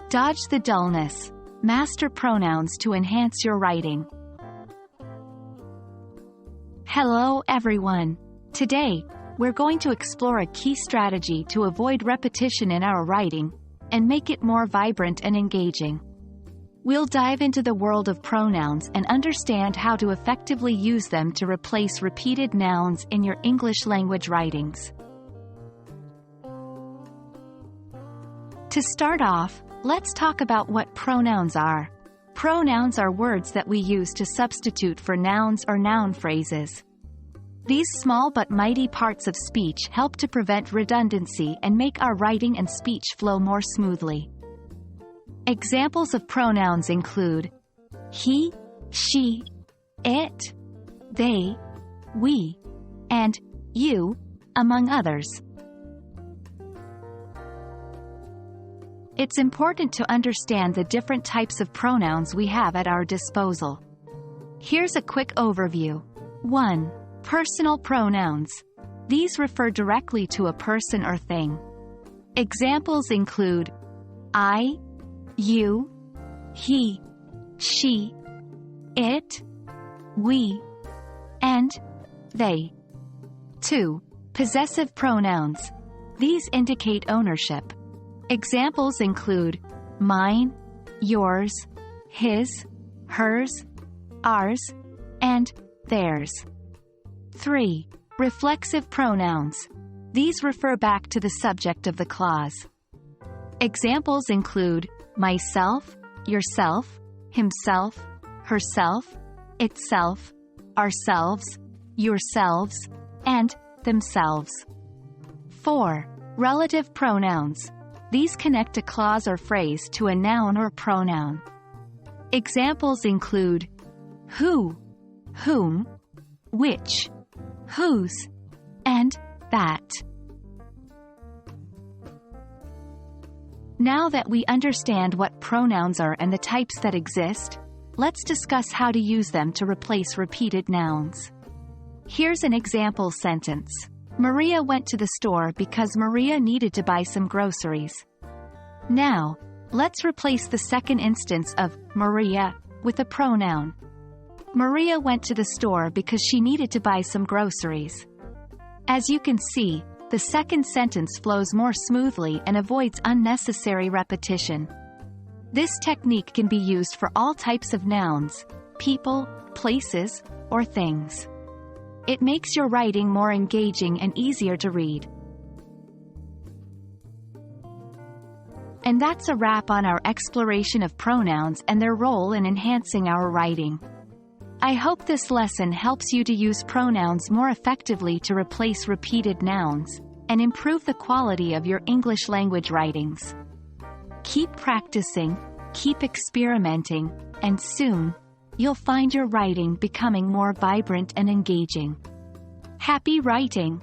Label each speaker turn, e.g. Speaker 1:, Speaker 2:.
Speaker 1: Dodge the dullness. Master pronouns to enhance your writing. Hello everyone. Today, we're going to explore a key strategy to avoid repetition in our writing and make it more vibrant and engaging. We'll dive into the world of pronouns and understand how to effectively use them to replace repeated nouns in your English language writings. To start off, let's talk about what pronouns are. Pronouns are words that we use to substitute for nouns or noun phrases. These small but mighty parts of speech help to prevent redundancy and make our writing and speech flow more smoothly. Examples of pronouns include he, she, it, they, we, and you, among others. It's important to understand the different types of pronouns we have at our disposal. Here's a quick overview. 1. Personal pronouns. These refer directly to a person or thing. Examples include I, you, he, she, it, we, and they. 2. Possessive pronouns. These indicate ownership. Examples include mine, yours, his, hers, ours, and theirs. 3. Reflexive pronouns. These refer back to the subject of the clause. Examples include myself, yourself, himself, herself, itself, ourselves, yourselves, and themselves. 4. Relative pronouns. These connect a clause or phrase to a noun or pronoun. Examples include who, whom, which, whose, and that. Now that we understand what pronouns are and the types that exist, let's discuss how to use them to replace repeated nouns. Here's an example sentence. Maria went to the store because Maria needed to buy some groceries. Now, let's replace the second instance of Maria with a pronoun. Maria went to the store because she needed to buy some groceries. As you can see, the second sentence flows more smoothly and avoids unnecessary repetition. This technique can be used for all types of nouns, people, places, or things. It makes your writing more engaging and easier to read. And that's a wrap on our exploration of pronouns and their role in enhancing our writing. I hope this lesson helps you to use pronouns more effectively to replace repeated nouns and improve the quality of your English language writings. Keep practicing, keep experimenting, and soon, you'll find your writing becoming more vibrant and engaging. Happy writing!